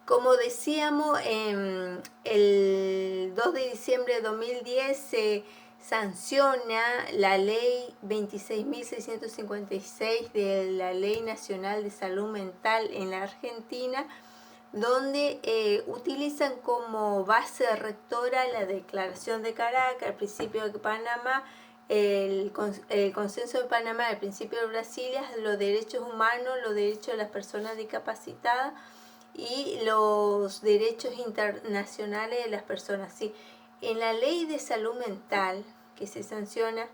Como decíamos, el 2 de diciembre de 2010 se sanciona la ley 26.656 de la Ley Nacional de Salud Mental en la Argentina, donde utilizan como base rectora la Declaración de Caracas, el Principio de Panamá, el Consenso de Panamá, el Principio de Brasilia, los derechos humanos, los derechos de las personas discapacitadas y los derechos internacionales de las personas. ¿Sí? En la ley de salud mental que se sanciona,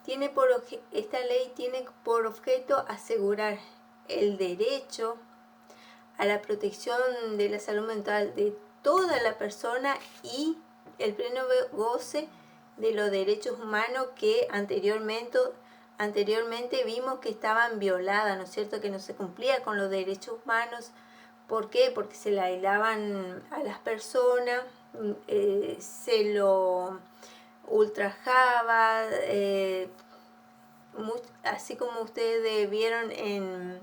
esta ley tiene por objeto asegurar el derecho a la protección de la salud mental de toda la persona y el pleno goce de los derechos humanos que anteriormente vimos que estaban violadas, ¿no es cierto?, que no se cumplía con los derechos humanos. ¿Por qué? Porque se le aislaban a las personas, se lo ultrajaba, así como ustedes vieron en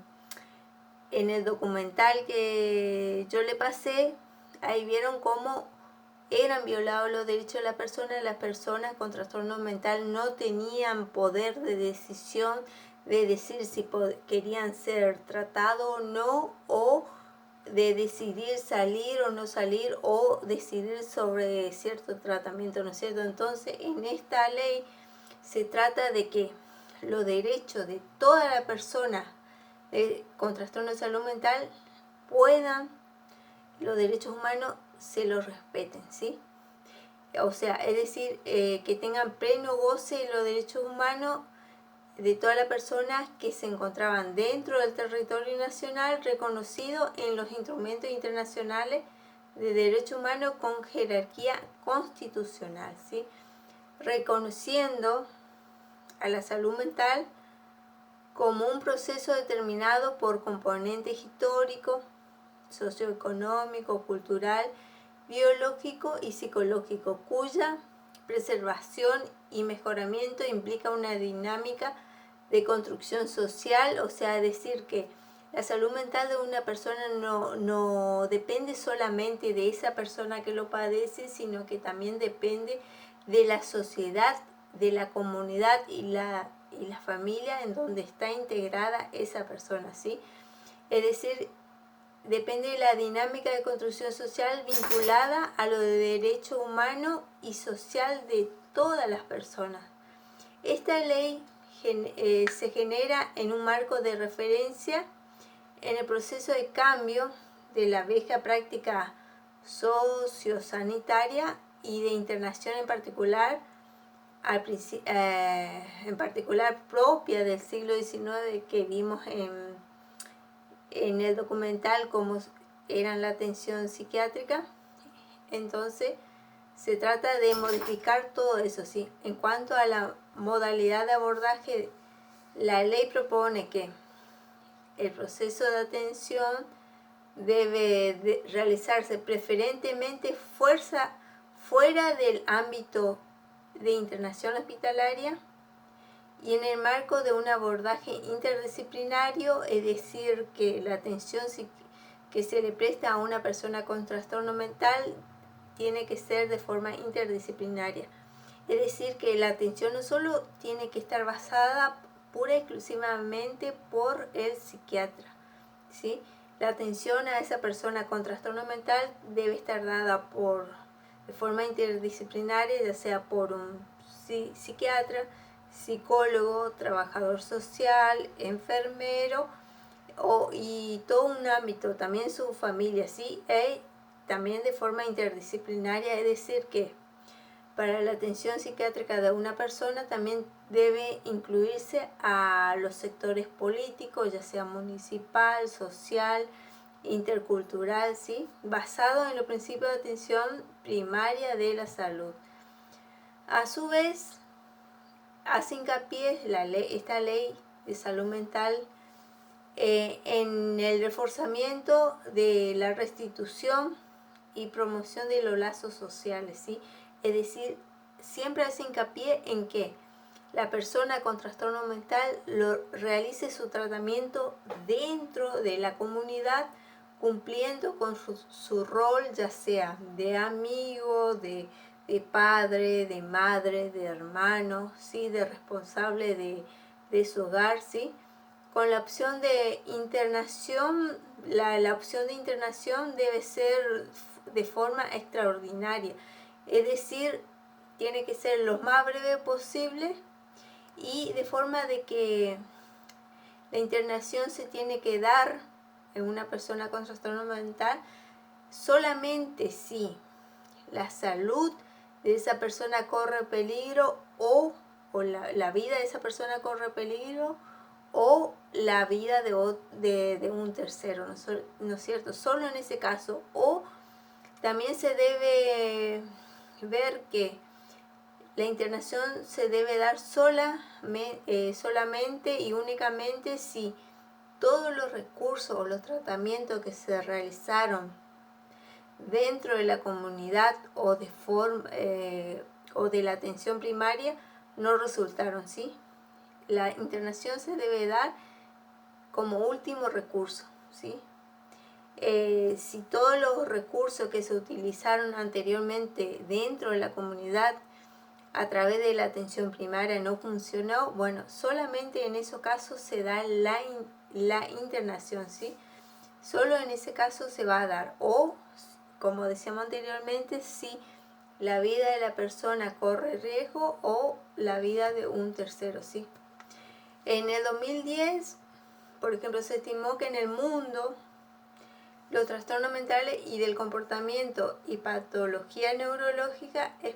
el documental que yo le pasé, ahí vieron cómo eran violados los derechos de las personas con trastorno mental no tenían poder de decisión de decir si querían ser tratados o no, o de decidir salir o no salir, o decidir sobre cierto tratamiento, ¿no es cierto? Entonces, en esta ley se trata de que los derechos de toda la persona con trastorno de salud mental los derechos humanos se los respeten, ¿sí? O sea, es decir, que tengan pleno goce de los derechos humanos de todas las personas que se encontraban dentro del territorio nacional reconocido en los instrumentos internacionales de derechos humanos con jerarquía constitucional, ¿sí? Reconociendo a la salud mental como un proceso determinado por componentes históricos, socioeconómico, cultural, biológico y psicológico, cuya preservación y mejoramiento implica una dinámica de construcción social, o sea, decir que la salud mental de una persona no depende solamente de esa persona que lo padece, sino que también depende de la sociedad, de la comunidad y la familia en donde está integrada esa persona, ¿sí? Es decir, depende de la dinámica de construcción social vinculada a lo de derecho humano y social de todas las personas. Esta ley se genera en un marco de referencia en el proceso de cambio de la vieja práctica sociosanitaria y de internación en particular propia del siglo XIX que vimos en el documental como eran la atención psiquiátrica. Entonces se trata de modificar todo eso, ¿sí? En cuanto a la modalidad de abordaje, la ley propone que el proceso de atención debe realizarse preferentemente fuera del ámbito de internación hospitalaria y en el marco de un abordaje interdisciplinario, es decir, que la atención que se le presta a una persona con trastorno mental tiene que ser de forma interdisciplinaria. Es decir, que la atención no solo tiene que estar basada pura y exclusivamente por el psiquiatra, ¿sí? La atención a esa persona con trastorno mental debe estar dada de forma interdisciplinaria, ya sea por un psiquiatra, psicólogo, trabajador social, enfermero y todo un ámbito, también su familia, ¿sí? También de forma interdisciplinaria, es decir que para la atención psiquiátrica de una persona también debe incluirse a los sectores políticos, ya sea municipal, social, intercultural, ¿sí? Basado en los principios de atención primaria de la salud. A su vez, hace hincapié esta ley de salud mental en el reforzamiento de la restitución y promoción de los lazos sociales, ¿sí? Es decir, siempre hace hincapié en que la persona con trastorno mental realice su tratamiento dentro de la comunidad cumpliendo con su rol, ya sea de amigo, de padre, de madre, de hermano, ¿sí? De responsable de su hogar, ¿sí? Con la opción de internación, la opción de internación debe ser de forma extraordinaria, es decir, tiene que ser lo más breve posible y de forma de que la internación se tiene que dar en una persona con trastorno mental solamente si la salud de esa persona corre peligro o la vida de esa persona corre peligro o la vida de un tercero, ¿no es cierto? Solo en ese caso. O también se debe ver que la internación se debe dar solamente y únicamente si todos los recursos o los tratamientos que se realizaron dentro de la comunidad o de la atención primaria no resultaron, ¿sí? La internación se debe dar como último recurso, ¿sí? Si todos los recursos que se utilizaron anteriormente dentro de la comunidad a través de la atención primaria no funcionó, bueno, solamente en esos casos se da la internación, ¿sí? Solo en ese caso se va a dar, o como decíamos anteriormente, si la vida de la persona corre riesgo o la vida de un tercero, ¿sí? En el 2010, por ejemplo, se estimó que en el mundo los trastornos mentales y del comportamiento y patología neurológica se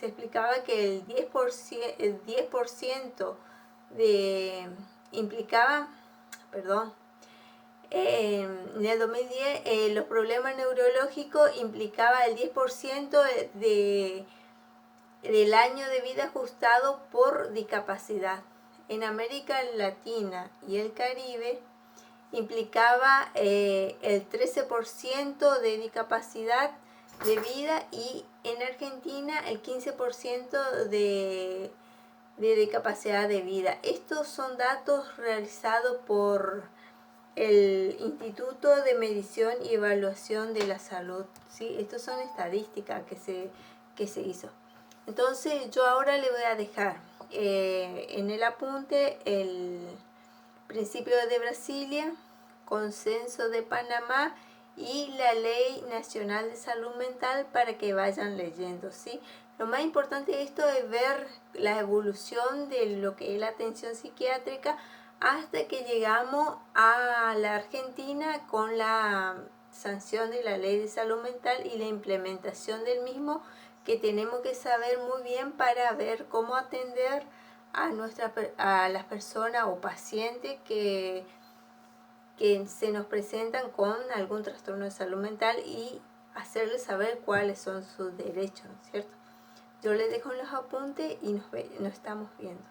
explicaba que el 10% implicaba, perdón, en el 2010 los problemas neurológicos implicaba el 10% del año de vida ajustado por discapacidad. En América Latina y el Caribe implicaba el 13% de discapacidad de vida y en Argentina el 15% de discapacidad de vida. Estos son datos realizados por el Instituto de Medición y Evaluación de la Salud, ¿sí? Estos son estadísticas que se hizo. Entonces yo ahora le voy a dejar en el apunte el Principio de Brasilia, Consenso de Panamá y la Ley Nacional de Salud Mental para que vayan leyendo, ¿sí? Lo más importante de esto es ver la evolución de lo que es la atención psiquiátrica hasta que llegamos a la Argentina con la sanción de la Ley de Salud Mental y la implementación del mismo, que tenemos que saber muy bien para ver cómo atender a las personas o pacientes que se nos presentan con algún trastorno de salud mental y hacerles saber cuáles son sus derechos, ¿cierto? Yo les dejo los apuntes y nos estamos viendo.